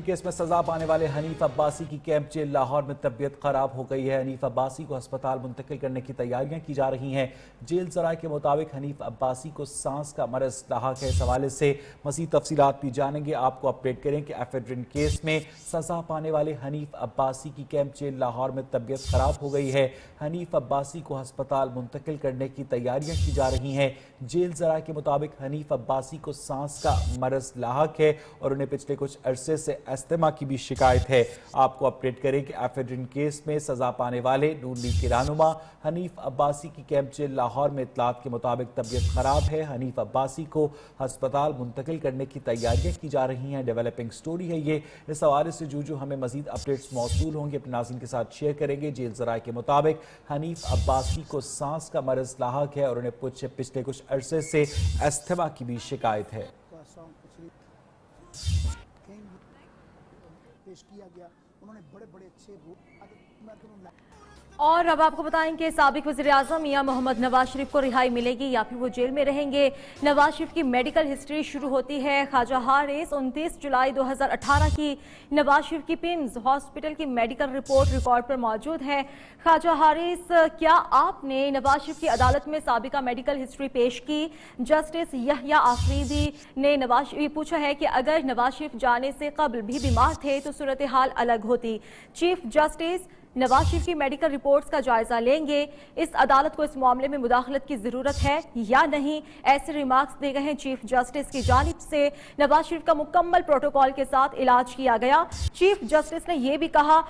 Case میں سزا پانے والے حنیف عباسی کی کیمپ جیل لاہور میں طبیعت خراب ہو گئی ہے۔ حنیف عباسی کو ہسپتال منتقل کرنے کی تیاریاں کی جا رہی ہیں۔ جیل ذرائع کے مطابق حنیف عباسی کو سانس کا مرض لاحق ہے۔ اس حوالے سے مزید تفصیلات بھی جانیں گے۔ آپ کو اپڈیٹ کریں کہ ایفیڈرن کیس میں سزا پانے والے حنیف عباسی کی کیمپ جیل لاہور میں طبیعت خراب ہو گئی ہے۔ حنیف عباسی کو ہسپتال منتقل کرنے کی تیاریاں کی جا رہی ہیں۔ جیل ذرائع کے مطابق حنیف عباسی کو سانس کا مرض لاحق ہے اور انہیں پچھلے کچھ عرصے سے استھما کی بھی شکایت ہے۔ آپ کو اپڈیٹ کریں کہ ایفیڈرن کیس میں سزا پانے والے نون لیگ کے رہنما حنیف عباسی کی کیمپ جیل لاہور میں اطلاعات کے مطابق طبیعت خراب ہے۔ حنیف عباسی کو ہسپتال منتقل کرنے کی تیاریاں کی جا رہی ہیں۔ ڈیولپنگ سٹوری ہے یہ۔ اس حوالے سے جو ہمیں مزید اپڈیٹس موصول ہوں گے اپنے ناظرین کے ساتھ شیئر کریں گے۔ جیل ذرائع کے مطابق حنیف عباسی کو سانس کا مرض لاحق ہے اور انہیں پچھلے کچھ عرصے سے استھما کی بھی شکایت ہے۔ پیش کیا گیا انہوں نے بڑے اچھے اور اب آپ کو بتائیں کہ سابق وزیر اعظم میاں محمد نواز شریف کو رہائی ملے گی یا پھر وہ جیل میں رہیں گے۔ نواز شریف کی میڈیکل ہسٹری شروع ہوتی ہے۔ خواجہ حارث 29 جولائی 2018 کی نواز شریف کی پیمز ہاسپٹل کی میڈیکل رپورٹ ریکارڈ پر موجود ہے۔ خواجہ حارث، کیا آپ نے نواز شریف کی عدالت میں سابقہ میڈیکل ہسٹری پیش کی؟ جسٹس یحییٰ آفریدی نے نواز شریف پوچھا ہے کہ اگر نواز شریف جانے سے قبل بھی بیمار تھے تو صورتحال الگ ہوتی۔ چیف جسٹس نواز شریف کی میڈیکل رپورٹس کا جائزہ لیں گے۔ اس عدالت کو اس معاملے میں مداخلت کی ضرورت ہے یا نہیں، ایسے ریمارکس دے گئے ہیں چیف جسٹس کی جانب سے۔ نواز شریف کا مکمل پروٹوکول کے ساتھ علاج کیا گیا۔ چیف جسٹس نے یہ بھی کہا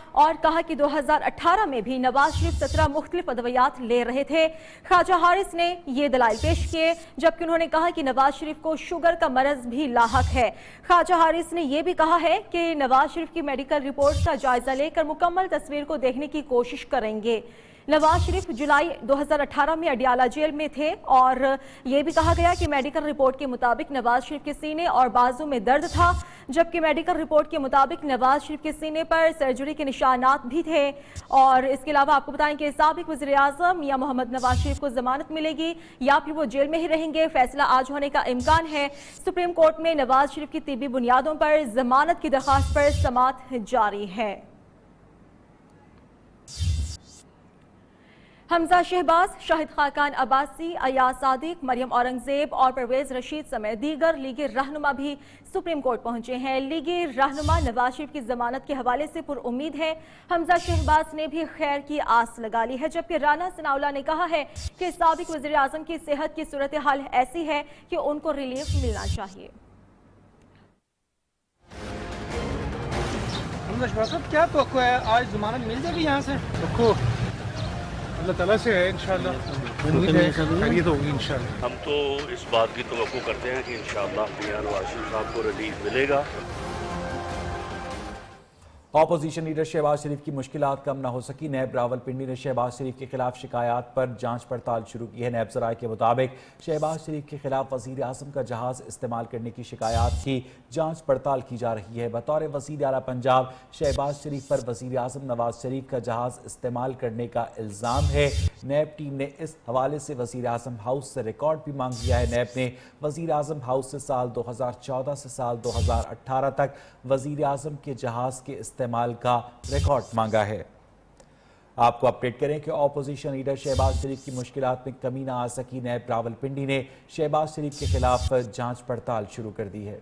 کہ 2018 میں بھی نواز شریف 17 مختلف ادویات لے رہے تھے۔ خواجہ حارث نے یہ دلائل پیش کیے جبکہ انہوں نے کہا کہ نواز شریف کو شوگر کا مرض بھی لاحق ہے۔ خواجہ حارث نے یہ بھی کہا ہے کہ نواز شریف کی میڈیکل رپورٹس کا جائزہ لے کر مکمل تصویر کو دیکھنے کی کوشش کریں گے۔ نواز شریف جولائی 2018 میں اڈیالہ جیل میں تھے اور یہ بھی کہا گیا کہ میڈیکل رپورٹ کے مطابق نواز شریف کے سینے اور بازو میں درد تھا، جبکہ میڈیکل رپورٹ کے مطابق نواز شریف کے سینے پر سرجری کے نشانات بھی تھے۔ اور اس کے علاوہ آپ کو بتائیں کہ سابق وزیر اعظم میاں محمد نواز شریف کو ضمانت ملے گی یا پھر وہ جیل میں ہی رہیں گے، فیصلہ آج ہونے کا امکان ہے۔ سپریم کورٹ میں نواز شریف کی طبی بنیادوں پر ضمانت کی درخواست پر سماعت جاری ہے۔ حمزہ شہباز، شاہد خاقان عباسی، ایاز صادق، مریم اورنگزیب اور پرویز رشید سمیت دیگر لیگی رہنما بھی سپریم کورٹ پہنچے ہیں۔ لیگی رہنما نواز شریف کی ضمانت کے حوالے سے پر امید ہے۔ حمزہ شہباز نے بھی خیر کی آس لگا لی ہے، جبکہ رانا ثناءاللہ نے کہا ہے کہ سابق وزیر اعظم کی صحت کی صورتحال ایسی ہے کہ ان کو ریلیف ملنا چاہیے۔ حمزہ شہباز صاحب، کیا توقع ہے آج ضمانت مل جائے گی یہاں سے؟ اللہ تعالیٰ سے ہے انشاءاللہ، امید ہے خیریت ہوگی انشاءاللہ۔ ہم تو اس بات کی توقع کرتے ہیں کہ انشاءاللہ میاں نواز شریف صاحب کو ریلیف ملے گا۔ اپوزیشن لیڈر شہباز شریف کی مشکلات کم نہ ہو سکی۔ نیب راولپنڈی نے شہباز شریف کے خلاف شکایات پر جانچ پڑتال شروع کی ہے۔ نیب ذرائع کے مطابق شہباز شریف کے خلاف وزیر اعظم کا جہاز استعمال کرنے کی شکایات کی جانچ پڑتال کی جا رہی ہے۔ بطور وزیر اعلیٰ پنجاب شہباز شریف پر وزیر اعظم نواز شریف کا جہاز استعمال کرنے کا الزام ہے۔ نیب ٹیم نے اس حوالے سے وزیر اعظم ہاؤس سے ریکارڈ بھی مانگ لیا ہے۔ نیب نے وزیر اعظم ہاؤس سے سال 2014 سے سال 2018 تک وزیر اعظم کے جہاز کے استعمال کا ریکارڈ مانگا ہے۔ آپ کو اپڈیٹ کریں کہ اپوزیشن لیڈر شہباز شریف کی مشکلات میں کمی نہ آ سکی۔ نیب راولپنڈی نے شہباز شریف کے خلاف جانچ پڑتال شروع کر دی ہے۔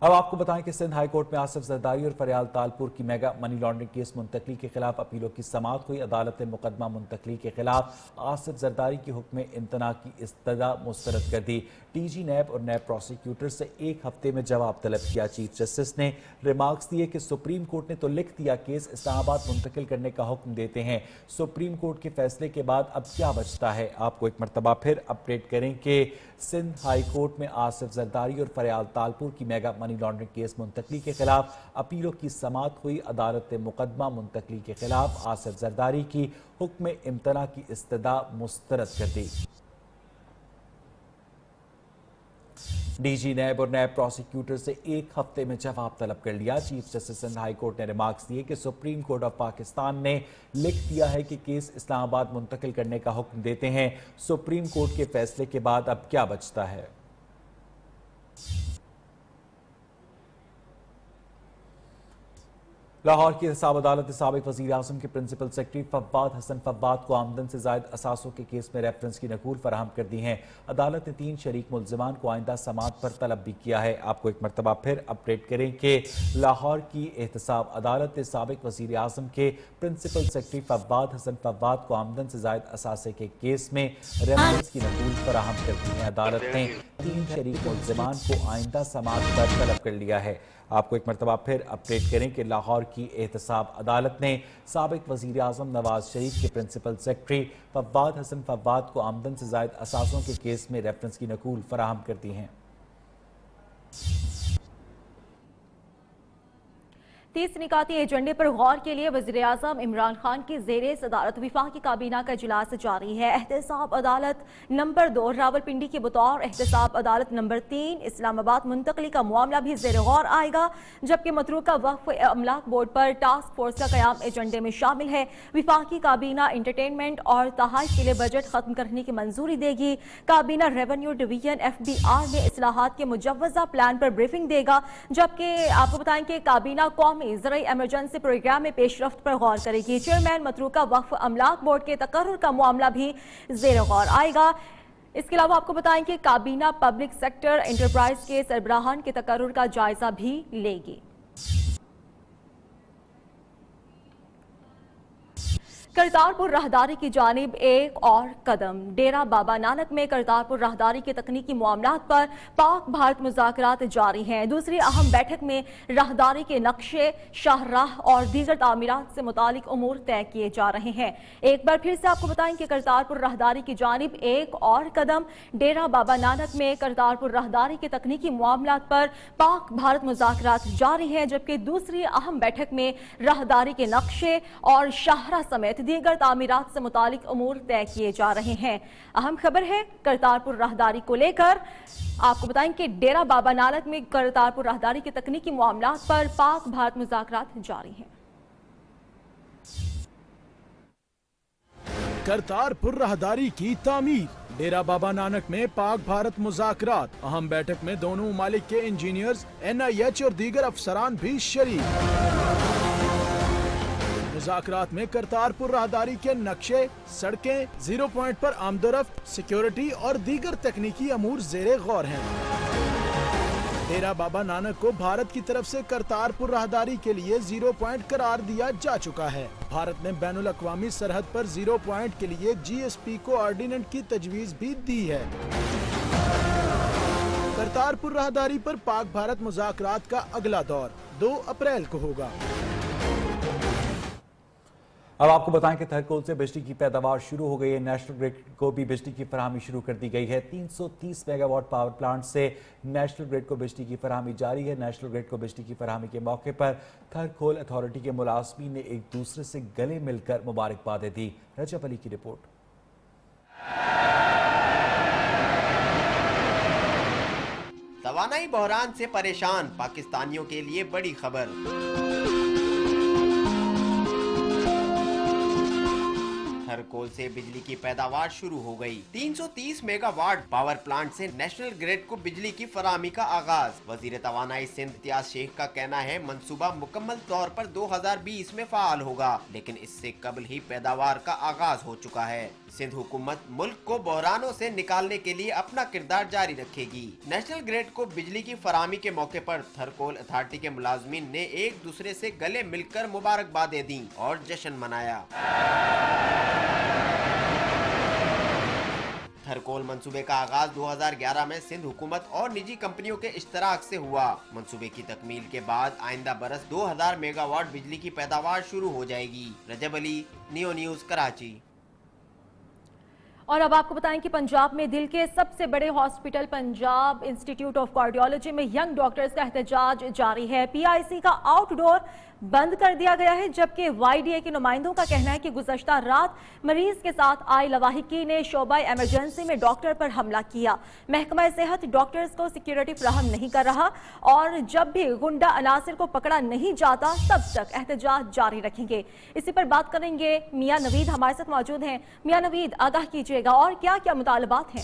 اب آپ کو بتائیں کہ سندھ ہائی کورٹ میں آصف زرداری اور فریال تالپور کی میگا منی لانڈرنگ کیس منتقلی کے خلاف اپیلوں کی سماعت ہوئی۔ عدالت نے مقدمہ منتقلی کے خلاف آصف زرداری کی حکم امتناع کی استدعا مسترد کر دی۔ ڈی جی نیب اور نیب پروسیکیوٹر سے 1 ہفتے میں جواب طلب کیا۔ چیف جسٹس نے ریمارکس دیے کہ سپریم کورٹ نے تو لکھ دیا کیس اسلام آباد منتقل کرنے کا حکم دیتے ہیں، سپریم کورٹ کے فیصلے کے بعد اب کیا بچتا ہے۔ آپ کو ایک مرتبہ پھر اپڈیٹ کریں کہ سندھ ہائی کورٹ میں آصف زرداری اور فریال تالپور کی میگا منی لانڈرنگ کیس منتقلی کے خلاف اپیلوں کی سماعت ہوئی۔ عدالت نے مقدمہ منتقلی کے خلاف آصف زرداری کی حکم امتناع کی استدعا مسترد کر دی۔ ڈی جی نیب اور نیب پروسیکیوٹر سے 1 ہفتے میں جواب طلب کر لیا۔ Chief justice Sindh high court نے ریمارکس دیے کہ سپریم کورٹ آف پاکستان نے لکھ دیا ہے کہ کیس اسلام آباد منتقل کرنے کا حکم دیتے ہیں، سپریم کورٹ کے فیصلے کے بعد اب کیا بچتا ہے۔ لاہور کی احتساب عدالت نے سابق وزیر اعظم کے پرنسپل سیکرٹری فواد حسن فواد کو آمدن سے زائد اثاثوں کے کیس میں ریفرنس کی نقول فراہم کر دی ہیں۔ عدالت نے 3 شریک ملزمان کو آئندہ سماعت پر طلب بھی کیا ہے۔ آپ کو ایک مرتبہ پھر اپڈیٹ کریں کہ لاہور کی احتساب عدالت نے سابق وزیر اعظم کے پرنسپل سیکرٹری فواد حسن فواد کو آمدن سے زائد اثاثے کے کیس میں ریفرنس کی نقول فراہم کر دی ہے۔ عدالت نے 3 شریک ملزمان کو آئندہ سماعت پر طلب کر لیا ہے۔ آپ کو ایک مرتبہ پھر اپڈیٹ کریں کہ لاہور کی احتساب عدالت نے سابق وزیر اعظم نواز شریف کے پرنسپل سیکرٹری فواد حسن فواد کو آمدن سے زائد اثاثوں کے کیس میں ریفرنس کی نقول فراہم کر دی ہیں۔ 30 نکاتی ایجنڈے پر غور کے لیے وزیر اعظم عمران خان کی زیر صدارت وفاقی کابینہ کا اجلاس جاری ہے۔ احتساب عدالت نمبر 2 راولپنڈی کی بطور احتساب عدالت نمبر 3 اسلام آباد منتقلی کا معاملہ بھی زیر غور آئے گا، جبکہ متروکہ وقف املاک بورڈ پر ٹاسک فورس کا قیام ایجنڈے میں شامل ہے۔ وفاقی کابینہ انٹرٹینمنٹ اور تحائف کے لیے بجٹ ختم کرنے کی منظوری دے گی۔ کابینہ ریونیو ڈویژن FBR میں اصلاحات کے مجوزہ پلان پر بریفنگ دے گا، جبکہ آپ کو بتائیں کہ کابینہ قومی زرعی ایمرجنسی پروگرام میں پیش رفت پر غور کرے گی۔ چیئرمین متروکہ وقف املاک بورڈ کے تقرر کا معاملہ بھی زیر غور آئے گا۔ اس کے علاوہ آپ کو بتائیں کہ کابینہ پبلک سیکٹر انٹرپرائز کے سربراہان کے تقرر کا جائزہ بھی لے گی۔ کرتارپور راہداری کی جانب ایک اور قدم۔ ڈیرہ بابا نانک میں کرتارپور راہداری کے تکنیکی معاملات پر پاک بھارت مذاکرات جاری ہیں۔ دوسری اہم بیٹھک میں راہداری کے نقشے، شاہراہ اور دیگر تعمیرات سے متعلق امور طے کیے جا رہے ہیں۔ ایک بار پھر سے آپ کو بتائیں کہ کرتارپور راہداری کی جانب ایک اور قدم۔ ڈیرہ بابا نانک میں کرتارپور راہداری کے تکنیکی معاملات پر پاک بھارت مذاکرات جاری ہیں، جبکہ دوسری اہم بیٹھک میں راہداری کے نقشے اور شاہراہ سمیت دیگر تعمیرات سے متعلق امور طے کیے جا رہے ہیں۔ اہم خبر ہے کرتارپور راہداری کو لے کر، آپ کو بتائیں کہ ڈیرہ بابا نانک میں کرتارپور راہداری کے تکنیکی معاملات پر پاک بھارت مذاکرات جاری ہیں۔ کرتارپور راہداری کی تعمیر، ڈیرہ بابا نانک میں پاک بھارت مذاکرات۔ اہم بیٹھک میں دونوں ممالک کے انجینئرز، NIH اور دیگر افسران بھی شریک۔ مذاکرات میں کرتارپور راہداری کے نقشے، سڑکیں، 0 پوائنٹ پر آمد و رفت، سیکیورٹی اور دیگر تکنیکی امور زیر غور ہیں۔ ڈیرہ بابا نانک کو بھارت کی طرف سے کرتارپور راہداری کے لیے 0 پوائنٹ قرار دیا جا چکا ہے۔ بھارت نے بین الاقوامی سرحد پر 0 پوائنٹ کے لیے GSP کوآرڈیننٹ کی تجویز بھی دی ہے۔ کرتارپور راہداری پر پاک بھارت مذاکرات کا اگلا دور 2 اپریل کو ہوگا۔ اب آپ کو بتائیں کہ تھرکول سے بجلی کی پیداوار شروع ہو گئی ہے۔ نیشنل گریڈ کو بھی بجلی کی فراہمی شروع کر دی گئی ہے۔ 330 میگا واٹ پاور پلانٹ سے نیشنل گریڈ کو بجلی کی فراہمی جاری ہے۔ نیشنل گریڈ کو بجلی کی فراہمی کے موقع پر تھرکول اتھارٹی کے ملازمین نے ایک دوسرے سے گلے مل کر مبارکبادیں دی۔ رجب علی کی رپورٹ۔ توانائی بحران سے پریشان پاکستانیوں کے لیے بڑی خبر۔ تھرکول سے بجلی کی پیداوار شروع ہو گئی۔ 330 میگا واٹ پاور پلانٹ سے نیشنل گریڈ کو بجلی کی فراہمی کا آغاز۔ وزیر توانائی سندھ امتیاز شیخ کا کہنا ہے منصوبہ مکمل طور پر 2020 میں فعال ہوگا، لیکن اس سے قبل ہی پیداوار کا آغاز ہو چکا ہے۔ سندھ حکومت ملک کو بحرانوں سے نکالنے کے لیے اپنا کردار جاری رکھے گی۔ نیشنل گریڈ کو بجلی کی فراہمی کے موقع پر تھرکول اتھارٹی کے ملازمین نے ایک دوسرے سے گلے مل کر مبارکبادیں دیں اور جشن منایا۔ تھرکول منصوبے کا آغاز 2011 میں سندھ حکومت اور نجی کمپنیوں کے اشتراک سے ہوا۔ منصوبے کی تکمیل کے بعد آئندہ برس 2000 میگا واٹ بجلی کی پیداوار شروع ہو جائے گی۔ رجب علی، نیو نیوز، کراچی۔ اور اب آپ کو بتائیں کہ پنجاب میں دل کے سب سے بڑے hospital Punjab institute of cardiology میں ینگ ڈاکٹرز کا احتجاج جاری ہے۔ PIC کا آؤٹ ڈور بند کر دیا گیا ہے، جبکہ YDA کے نمائندوں کا کہنا ہے کہ گزشتہ رات مریض کے ساتھ آئے لواحقی نے شعبہ ایمرجنسی میں ڈاکٹر پر حملہ کیا۔ محکمہ صحت ڈاکٹرز کو سیکیورٹی فراہم نہیں کر رہا اور جب بھی غنڈہ عناصر کو پکڑا نہیں جاتا تب تک احتجاج جاری رکھیں گے۔ اسی پر بات کریں گے، میاں نوید ہمارے ساتھ موجود ہیں۔ میاں نوید، آگاہ کیجیے گا اور کیا کیا مطالبات ہیں؟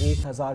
1000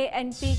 ANP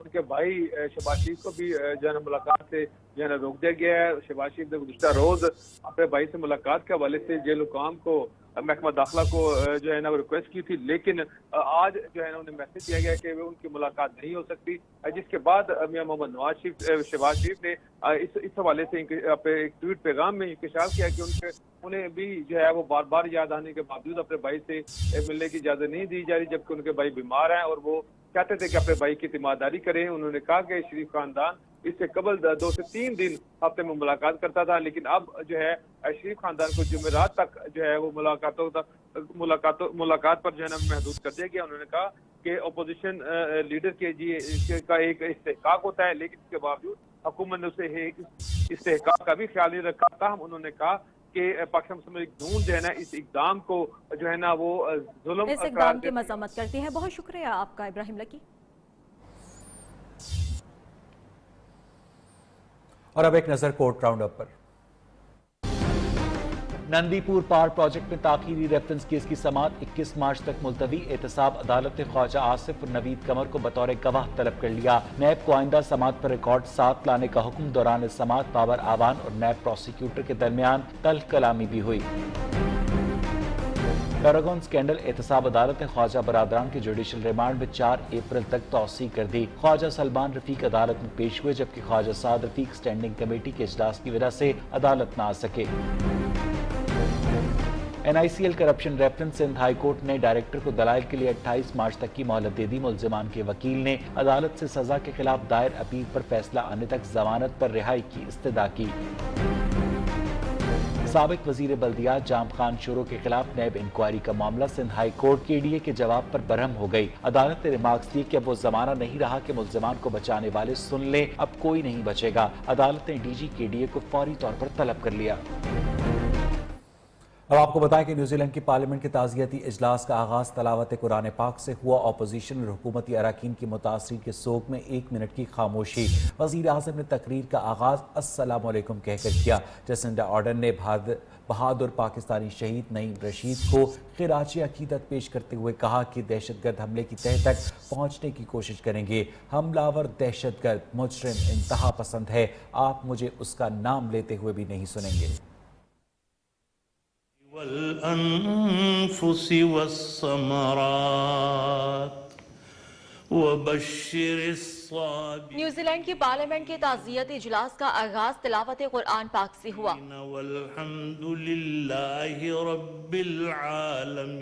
ان کے بھائی شہباز شریف کو بھی جو ہے نا ملاقات سے جو ہے نا روک دیا گیا ہے۔ شہباز شریف نے گزشتہ روز اپنے بھائی سے ملاقات کے حوالے سے جیل حکام کو محکمہ داخلہ کو جو ہے نا ریکویسٹ کی تھی، لیکن آج جو ہے نا انہیں میسج دیا گیا کہ ان کی ملاقات نہیں ہو سکتی، جس کے بعد میاں محمد نواز شریف شہباز شریف نے اس حوالے سے اپنے ایک ٹویٹ پیغام میں انکشاف کیا کہ انہیں بھی جو ہے وہ بار بار یاد آنے کے باوجود اپنے بھائی سے ملنے کی اجازت نہیں دی جا رہی، جبکہ ان کے بھائی بیمار ہیں اور وہ چاہتے تھے کہ اپنے بھائی کی تیمارداری کریں۔ انہوں نے کہا کہ شریف خاندان اس سے قبل 2 سے 3 دن ہفتے میں ملاقات کرتا تھا، لیکن اب جو ہے شریف خاندان کو جمعرات تک جو ہے وہ ملاقات پر جو ہے نا محدود کر دیا گیا۔ انہوں نے کہا کہ اپوزیشن لیڈر کے کا ایک استحقاق ہوتا ہے، لیکن اس کے باوجود حکومت نے اسے استحقاق کا بھی خیال نہیں رکھا تھا۔ انہوں نے کہا کہ پاکستان مسلم لیگ نون جو ہے نا اس اقدام کو جو ہے نا وہ ظلم اس اقدام کی مذمت کرتی ہے۔ بہت شکریہ آپ کا ابراہیم لکی۔ اور اب ایک نظر کورٹ راؤنڈ اپ پر۔ نندی پور پاور پروجیکٹ میں تاخیری ریفرنس کیس کی سماعت 21 مارچ تک ملتوی۔ احتساب عدالت نے خواجہ آصف اور نوید قمر کو بطور گواہ طلب کر لیا۔ نیب کو آئندہ سماعت پر ریکارڈ ساتھ لانے کا حکم۔ دوران سماعت بابر آوان اور نیب پروسیکیوٹر کے درمیان تلخ کلامی بھی ہوئی۔ پیراگون سکینڈل احتساب عدالت نے خواجہ برادران کے جوڈیشل ریمانڈ میں 4 اپریل تک توسیع کر دی۔ خواجہ سلمان رفیق عدالت میں پیش ہوئے، جبکہ خواجہ سعد رفیق سٹینڈنگ کمیٹی کے اجلاس کی وجہ سے عدالت نہ آ سکے۔ NICL corruption reference Sindh high court نے ڈائریکٹر کو دلائل کے لیے 28 مارچ تک کی مہلت دے دی۔ ملزمان کے وکیل نے عدالت سے سزا کے خلاف دائر اپیل پر فیصلہ آنے تک ضمانت پر رہائی کی استدعا کی۔ سابق وزیر بلدیات جام خان شروع کے خلاف نیب انکوائری کا معاملہ سندھ ہائی کورٹ KDA کے جواب پر برہم ہو گئی۔ عدالت نے ریمارکس دی کہ اب وہ زمانہ نہیں رہا کہ ملزمان کو بچانے والے سن لیں، اب کوئی نہیں بچے گا۔ عدالت نے DG KDA کو فوری طور پر طلب کر لیا۔ اب آپ کو بتائیں کہ نیوزی لینڈ کی پارلیمنٹ کے تعزیتی اجلاس کا آغاز تلاوت قرآن پاک سے ہوا۔ اپوزیشن اور حکومتی اراکین کی متاثرین کے سوگ میں 1 منٹ کی خاموشی۔ وزیر اعظم نے تقریر کا آغاز السلام علیکم کہہ کر کیا۔ جسنڈا آرڈن نے بہادر پاکستانی شہید نعیم رشید کو خراج عقیدت پیش کرتے ہوئے کہا کہ دہشت گرد حملے کی تہہ تک پہنچنے کی کوشش کریں گے۔ حملہ آور دہشت گرد مجرم انتہا پسند ہے، آپ مجھے اس کا نام لیتے ہوئے بھی نہیں سنیں گے۔ والأنفس والثمرات وبشر الصابرين۔ نیوزی لینڈ کی پارلیمنٹ کے تعزیتی اجلاس کا آغاز تلاوت قرآن پاک سے ہوا۔ والحمد للہ رب العالمین۔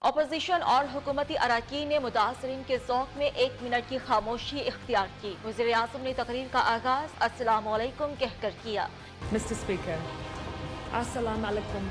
اپوزیشن اور حکومتی اراکین نے متاثرین کے ذوق میں 1 منٹ کی خاموشی اختیار کی۔ وزیر اعظم نے تقریر کا آغاز السلام علیکم کہہ کر کیا۔ Mr. Speaker, Assalamu alaikum.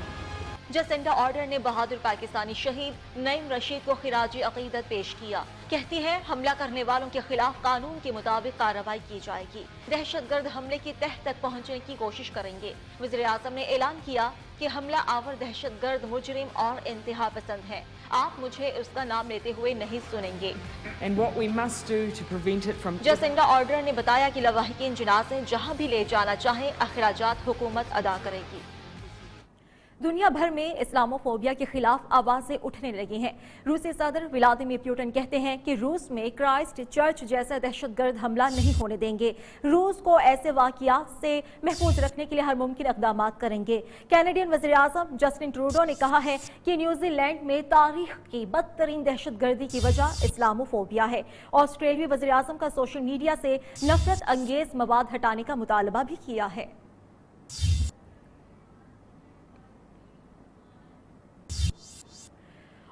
Jacinda Ardern نے بہادر پاکستانی شہید نعیم رشید کو خراج عقیدت پیش کیا۔ کہتی ہے حملہ کرنے والوں کے خلاف قانون کے مطابق کارروائی کی جائے گی، دہشت گرد حملے کی تہہ تک پہنچنے کی کوشش کریں گے۔ وزیر اعظم نے اعلان کیا کہ حملہ آور دہشت گرد مجرم اور انتہا پسند ہے، آپ مجھے اس کا نام لیتے ہوئے نہیں سنیں گے۔ And what we must do to prevent it from... Jacinda Ardern نے بتایا کہ لواحقین جنازے جہاں بھی لے جانا چاہیں اخراجات حکومت ادا کرے گی۔ دنیا بھر میں اسلاموفوبیا کے خلاف آوازیں اٹھنے لگی ہیں۔ روسی صدر ولادیمیر پوٹن کہتے ہیں کہ روس میں کرائسٹ چرچ جیسا دہشت گرد حملہ نہیں ہونے دیں گے، روس کو ایسے واقعات سے محفوظ رکھنے کے لیے ہر ممکن اقدامات کریں گے۔ کینیڈین وزیر اعظم جسٹن ٹروڈو نے کہا ہے کہ نیوزی لینڈ میں تاریخ کی بدترین دہشت گردی کی وجہ اسلاموفوبیا ہے۔ آسٹریلوی وزیر اعظم کا سوشل میڈیا سے نفرت انگیز مواد ہٹانے کا مطالبہ بھی کیا ہے۔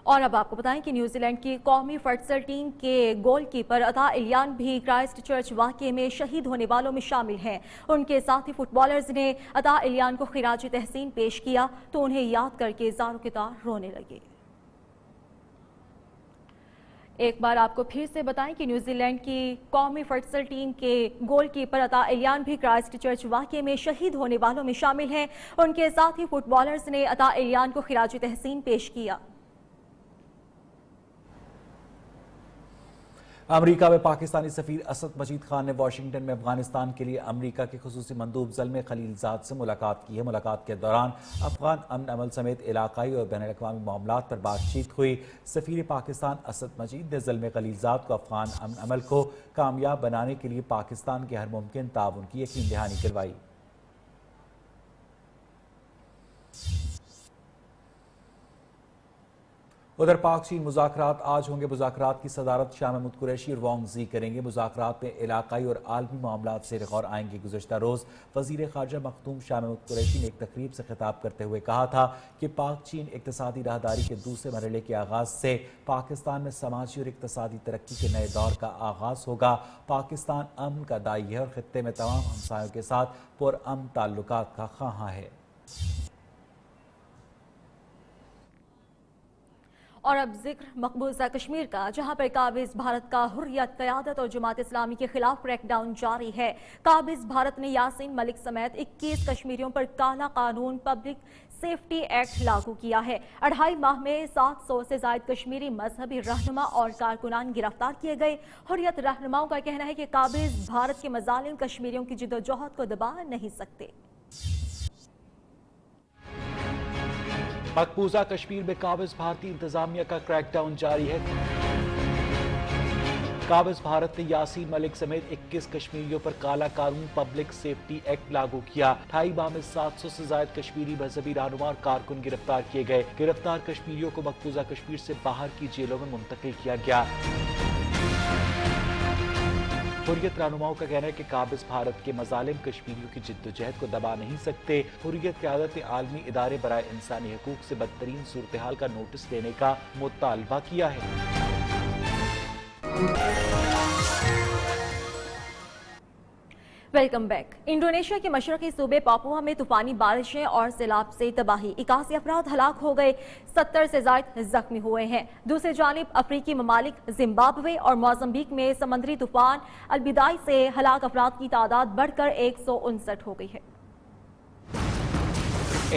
اور اب آپ کو بتائیں کہ نیوزی لینڈ کی قومی فٹسل ٹیم کے گول کیپر عطا الیان بھی کرائسٹ چرچ واقعے میں شہید ہونے والوں میں شامل ہیں۔ ان کے ساتھی فٹ بالرز نے عطا الیان کو خراج تحسین پیش کیا تو انہیں یاد کر کے زاروں کے تار رونے لگے۔ ایک بار آپ کو پھر سے بتائیں کہ نیوزی لینڈ کی قومی فٹسل ٹیم کے گول کیپر عطا الیان بھی کرائسٹ چرچ واقعے میں شہید ہونے والوں میں شامل ہیں۔ ان کے ساتھی فٹ بالرز نے عطا الیان کو خراج تحسین پیش کیا۔ امریکہ میں پاکستانی سفیر اسد مجید خان نے واشنگٹن میں افغانستان کے لیے امریکہ کے خصوصی مندوب زلمے خلیل زاد سے ملاقات کی ہے۔ ملاقات کے دوران افغان امن عمل سمیت علاقائی اور بین الاقوامی معاملات پر بات چیت ہوئی۔ سفیر پاکستان اسد مجید نے زلمے خلیل زاد کو افغان امن عمل کو کامیاب بنانے کے لیے پاکستان کے ہر ممکن تعاون کی یقین دہانی کروائی۔ ادھر پاک چین مذاکرات آج ہوں گے۔ مذاکرات کی صدارت شاہ محمود قریشی اور وانگ زی کریں گے۔ مذاکرات میں علاقائی اور عالمی معاملات سے غور آئیں گے۔ گزشتہ روز وزیر خارجہ مخدوم شاہ محمود قریشی نے ایک تقریب سے خطاب کرتے ہوئے کہا تھا کہ پاک چین اقتصادی راہداری کے دوسرے مرحلے کے آغاز سے پاکستان میں سماجی اور اقتصادی ترقی کے نئے دور کا آغاز ہوگا۔ پاکستان امن کا داعی ہے اور خطے میں تمام ہمسایوں کے ساتھ پرامن تعلقات کا خواہاں ہے۔ اور اب ذکر مقبوضہ کشمیر کا، جہاں پر قابض بھارت کا حریت قیادت اور جماعت اسلامی کے خلاف کریک ڈاؤن جاری ہے۔ قابض بھارت نے یاسین ملک سمیت 21 کشمیریوں پر کالا قانون پبلک سیفٹی ایکٹ لاگو کیا ہے۔ 2.5 ماہ میں 700 سے زائد کشمیری مذہبی رہنما اور کارکنان گرفتار کیے گئے۔ حریت رہنماؤں کا کہنا ہے کہ قابض بھارت کے مظالم کشمیریوں کی جدوجہد کو دبا نہیں سکتے۔ مقبوضہ کشمیر میں قابض بھارتی انتظامیہ کا کریک ڈاؤن جاری ہے۔ قابض بھارت نے یاسین ملک سمیت 21 کشمیریوں پر کالا قانون پبلک سیفٹی ایکٹ لاگو کیا۔ 2.5 ماہ میں 700 سے زائد کشمیری مذہبی رہنما اور کارکن گرفتار کیے گئے۔ گرفتار کشمیریوں کو مقبوضہ کشمیر سے باہر کی جیلوں میں منتقل کیا گیا۔ حریت رہنماؤں کا کہنا ہے کہ قابض بھارت کے مظالم کشمیریوں کی جدوجہد کو دبا نہیں سکتے۔ حریت قیادت نے عالمی ادارے برائے انسانی حقوق سے بدترین صورتحال کا نوٹس لینے کا مطالبہ کیا ہے۔ Welcome back. انڈونیشیا کے مشرقی صوبے پاپوا میں طوفانی بارشیں اور سیلاب سے تباہی، 81 افراد ہلاک ہو گئے، 70 سے زائد زخمی ہوئے ہیں۔ دوسری جانب افریقی ممالک زمبابوے اور موزمبیق میں سمندری طوفان البدائی سے ہلاک افراد کی تعداد بڑھ کر 159 ہو گئی ہے۔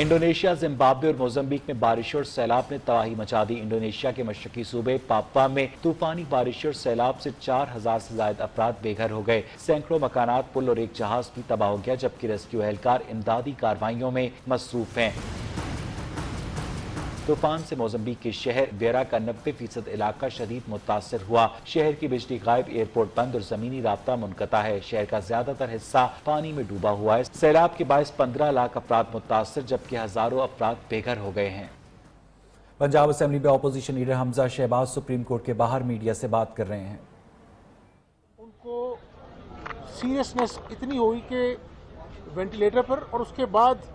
انڈونیشیا، زمبابوے اور موزمبیق میں بارش اور سیلاب نے تباہی مچا دی۔ انڈونیشیا کے مشرقی صوبے پاپوا میں طوفانی بارش اور سیلاب سے 4000 سے زائد افراد بے گھر ہو گئے۔ سینکڑوں مکانات، پل اور ایک جہاز بھی تباہ ہو گیا، جبکہ ریسکیو اہلکار امدادی کارروائیوں میں مصروف ہیں۔ طوفان سے موزمبیق کے شہر ویرا کا 90% علاقہ شدید متاثر ہوا۔ شہر کی بجلی غائب، ایئرپورٹ بند اور زمینی رابطہ منقطع ہے۔ شہر کا زیادہ تر حصہ پانی میں ڈوبا ہوا ہے۔ سیلاب کے باعث 15 لاکھ افراد متاثر، جبکہ ہزاروں افراد بے گھر ہو گئے ہیں۔ پنجاب اسمبلی میں اپوزیشن لیڈر حمزہ شہباز سپریم کورٹ کے باہر میڈیا سے بات کر رہے ہیں۔ ان کو سیریسنس اتنی ہوئی کہ وینٹیلیٹر پر، اور اس کے بعد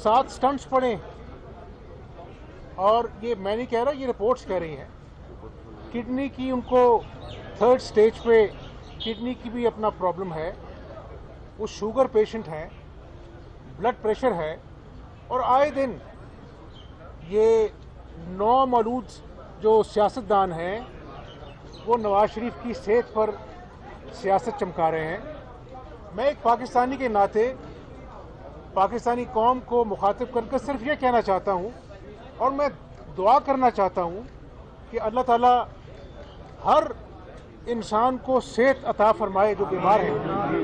7 سٹنٹس پڑے، اور یہ میں نہیں کہہ رہا، یہ رپورٹس کہہ رہی ہیں۔ کڈنی کی ان کو 3rd سٹیج پہ کڈنی کی بھی اپنا پرابلم ہے، وہ شوگر پیشنٹ ہیں، بلڈ پریشر ہے، اور آئے دن یہ نومولود جو سیاستدان ہیں وہ نواز شریف کی صحت پر سیاست چمکا رہے ہیں۔ میں ایک پاکستانی کے ناطے پاکستانی قوم کو مخاطب کر کے صرف یہ کہنا چاہتا ہوں، اور میں دعا کرنا چاہتا ہوں کہ اللہ تعالیٰ ہر انسان کو صحت عطا فرمائے جو بیمار ہیں،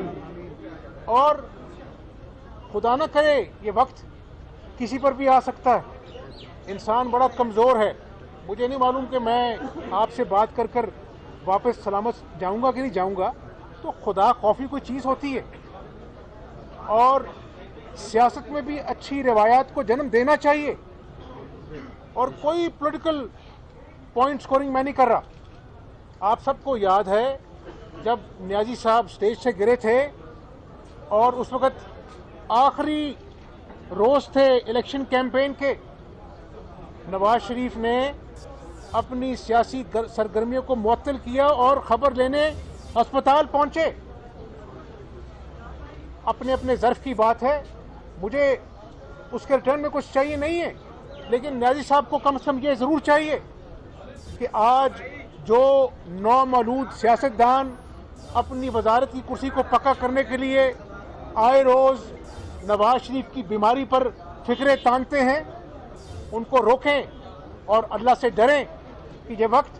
اور خدا نہ کرے یہ وقت کسی پر بھی آ سکتا ہے۔ انسان بڑا کمزور ہے، مجھے نہیں معلوم کہ میں آپ سے بات کر کر واپس سلامت جاؤں گا کہ نہیں جاؤں گا، تو خدا خوفی کوئی چیز ہوتی ہے، اور سیاست میں بھی اچھی روایات کو جنم دینا چاہیے، اور کوئی پولیٹیکل پوائنٹ سکورنگ میں نہیں کر رہا۔ آپ سب کو یاد ہے جب نیازی صاحب سٹیج سے گرے تھے، اور اس وقت آخری روز تھے الیکشن کیمپین کے، نواز شریف نے اپنی سیاسی سرگرمیوں کو معطل کیا اور خبر لینے ہسپتال پہنچے۔ اپنے اپنے ظرف کی بات ہے، مجھے اس کے ریٹرن میں کچھ چاہیے نہیں ہے، لیکن نیازی صاحب کو کم سے کم یہ ضرور چاہیے کہ آج جو نومولود سیاستدان اپنی وزارت کی کرسی کو پکا کرنے کے لیے آئے روز نواز شریف کی بیماری پر فکرے تانتے ہیں، ان کو روکیں اور اللہ سے ڈریں کہ یہ وقت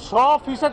100%